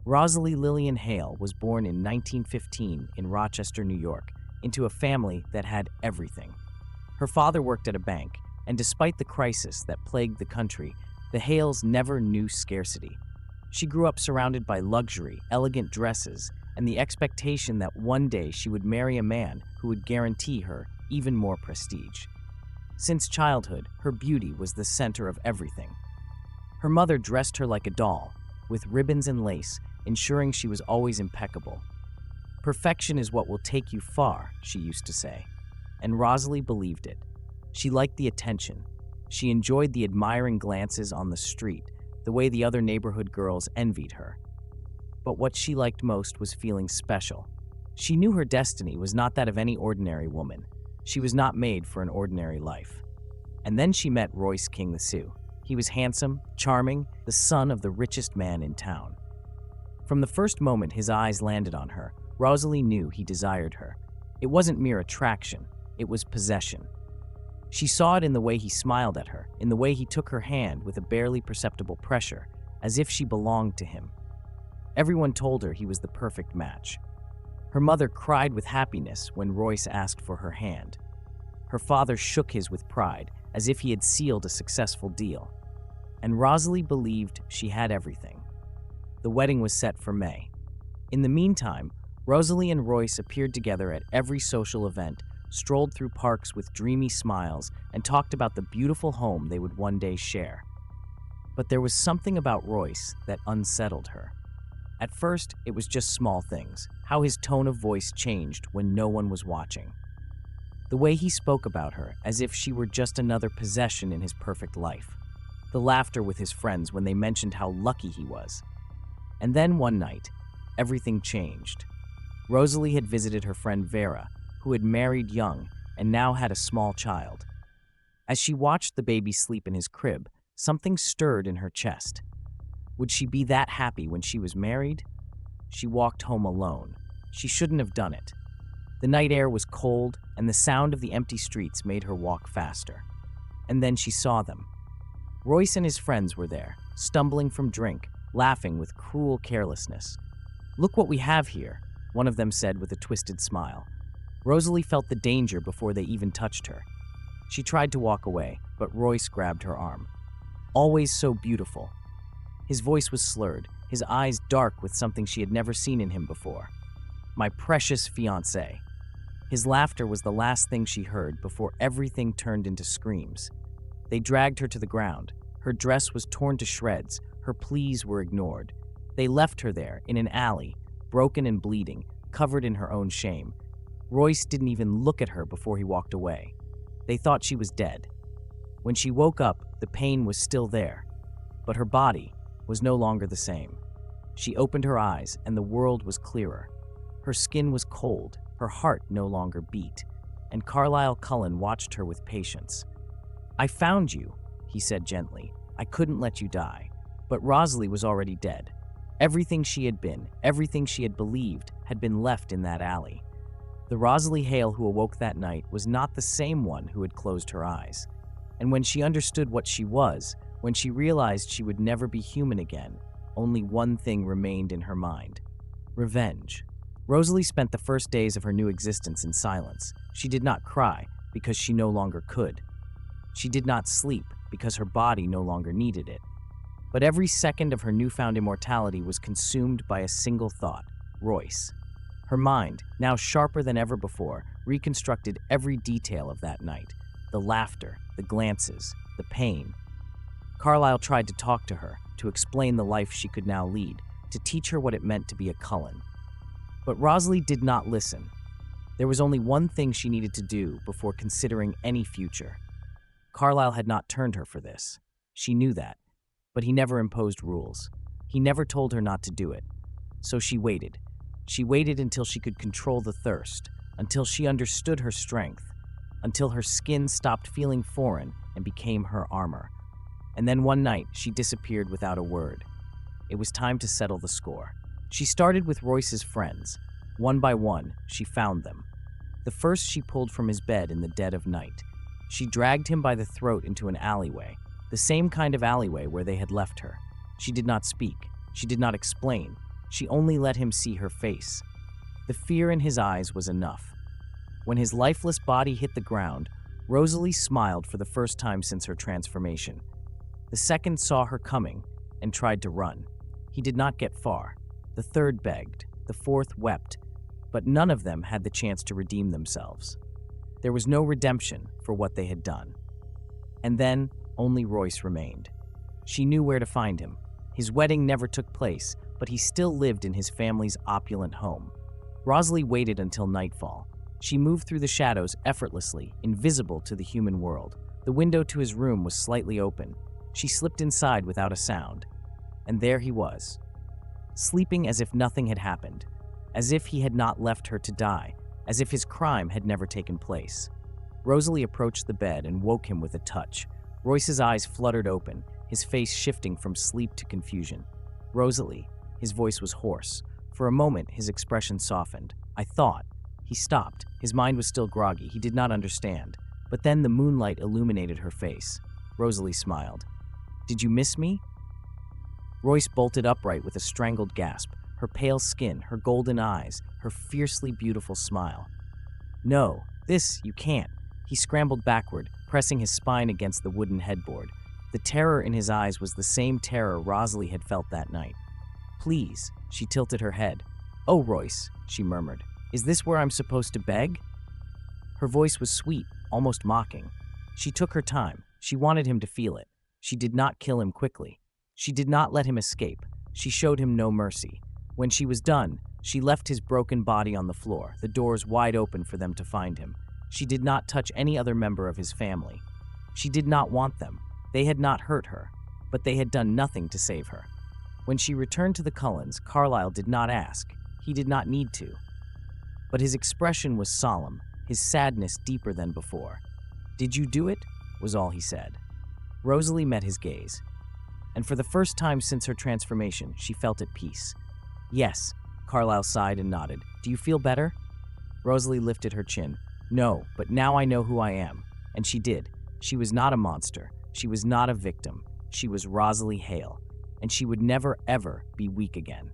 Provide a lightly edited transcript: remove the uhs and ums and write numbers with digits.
Rosalie Lillian Hale was born in 1915 in Rochester, New York, into a family that had everything. Her father worked at a bank, and despite the crisis that plagued the country, the Hales never knew scarcity. She grew up surrounded by luxury, elegant dresses, and the expectation that one day she would marry a man who would guarantee her even more prestige. Since childhood, her beauty was the center of everything. Her mother dressed her like a doll, with ribbons and lace, ensuring she was always impeccable. "Perfection is what will take you far," she used to say. And Rosalie believed it. She liked the attention. She enjoyed the admiring glances on the street, the way the other neighborhood girls envied her. But what she liked most was feeling special. She knew her destiny was not that of any ordinary woman. She was not made for an ordinary life. And then she met Royce King the Sioux. He was handsome, charming, the son of the richest man in town. From the first moment his eyes landed on her, Rosalie knew he desired her. It wasn't mere attraction, it was possession. She saw it in the way he smiled at her, in the way he took her hand with a barely perceptible pressure, as if she belonged to him. Everyone told her he was the perfect match. Her mother cried with happiness when Royce asked for her hand. Her father shook his with pride, as if he had sealed a successful deal. And Rosalie believed she had everything. The wedding was set for May. In the meantime, Rosalie and Royce appeared together at every social event, strolled through parks with dreamy smiles, and talked about the beautiful home they would one day share. But there was something about Royce that unsettled her. At first, it was just small things, how his tone of voice changed when no one was watching. The way he spoke about her, as if she were just another possession in his perfect life. The laughter with his friends when they mentioned how lucky he was. And then one night, everything changed. Rosalie had visited her friend Vera, who had married young and now had a small child. As she watched the baby sleep in his crib, something stirred in her chest. Would she be that happy when she was married? She walked home alone. She shouldn't have done it. The night air was cold, and the sound of the empty streets made her walk faster. And then she saw them. Royce and his friends were there, stumbling from drink, laughing with cruel carelessness. "Look what we have here," one of them said with a twisted smile. Rosalie felt the danger before they even touched her. She tried to walk away, but Royce grabbed her arm. "Always so beautiful." His voice was slurred, his eyes dark with something she had never seen in him before. "My precious fiancé." His laughter was the last thing she heard before everything turned into screams. They dragged her to the ground. Her dress was torn to shreds, her pleas were ignored. They left her there, in an alley, broken and bleeding, covered in her own shame. Royce didn't even look at her before he walked away. They thought she was dead. When she woke up, the pain was still there, but her body was no longer the same. She opened her eyes, and the world was clearer. Her skin was cold, her heart no longer beat, and Carlisle Cullen watched her with patience. "I found you," he said gently. "I couldn't let you die." But Rosalie was already dead. Everything she had been, everything she had believed, had been left in that alley. The Rosalie Hale who awoke that night was not the same one who had closed her eyes. And when she understood what she was, when she realized she would never be human again, only one thing remained in her mind: revenge. Rosalie spent the first days of her new existence in silence. She did not cry because she no longer could. She did not sleep because her body no longer needed it. But every second of her newfound immortality was consumed by a single thought: Royce. Her mind, now sharper than ever before, reconstructed every detail of that night: the laughter, the glances, the pain. Carlisle tried to talk to her, to explain the life she could now lead, to teach her what it meant to be a Cullen. But Rosalie did not listen. There was only one thing she needed to do before considering any future. Carlisle had not turned her for this. She knew that. But he never imposed rules. He never told her not to do it. So she waited. She waited until she could control the thirst, until she understood her strength, until her skin stopped feeling foreign and became her armor. And then one night, she disappeared without a word. It was time to settle the score. She started with Royce's friends. One by one, she found them. The first she pulled from his bed in the dead of night. She dragged him by the throat into an alleyway, the same kind of alleyway where they had left her. She did not speak. She did not explain. She only let him see her face. The fear in his eyes was enough. When his lifeless body hit the ground, Rosalie smiled for the first time since her transformation. The second saw her coming and tried to run. He did not get far. The third begged. The fourth wept. But none of them had the chance to redeem themselves. There was no redemption for what they had done. And then only Royce remained. She knew where to find him. His wedding never took place, but he still lived in his family's opulent home. Rosalie waited until nightfall. She moved through the shadows effortlessly, invisible to the human world. The window to his room was slightly open. She slipped inside without a sound. And there he was, sleeping as if nothing had happened, as if he had not left her to die, as if his crime had never taken place. Rosalie approached the bed and woke him with a touch. Royce's eyes fluttered open, his face shifting from sleep to confusion. "Rosalie," his voice was hoarse. For a moment, his expression softened. "I thought." He stopped. His mind was still groggy. He did not understand. But then the moonlight illuminated her face. Rosalie smiled. "Did you miss me?" Royce bolted upright with a strangled gasp, her pale skin, her golden eyes, her fiercely beautiful smile. "No, this you can't." He scrambled backward, pressing his spine against the wooden headboard. The terror in his eyes was the same terror Rosalie had felt that night. "Please," she tilted her head. "Oh, Royce," she murmured, "is this where I'm supposed to beg?" Her voice was sweet, almost mocking. She took her time. She wanted him to feel it. She did not kill him quickly. She did not let him escape. She showed him no mercy. When she was done, she left his broken body on the floor, the doors wide open for them to find him. She did not touch any other member of his family. She did not want them. They had not hurt her, but they had done nothing to save her. When she returned to the Cullens, Carlisle did not ask. He did not need to. But his expression was solemn, his sadness deeper than before. "Did you do it?" was all he said. Rosalie met his gaze, and for the first time since her transformation, she felt at peace. "Yes," Carlisle sighed and nodded. "Do you feel better?" Rosalie lifted her chin. "No, but now I know who I am." And she did. She was not a monster. She was not a victim. She was Rosalie Hale, and she would never, ever be weak again.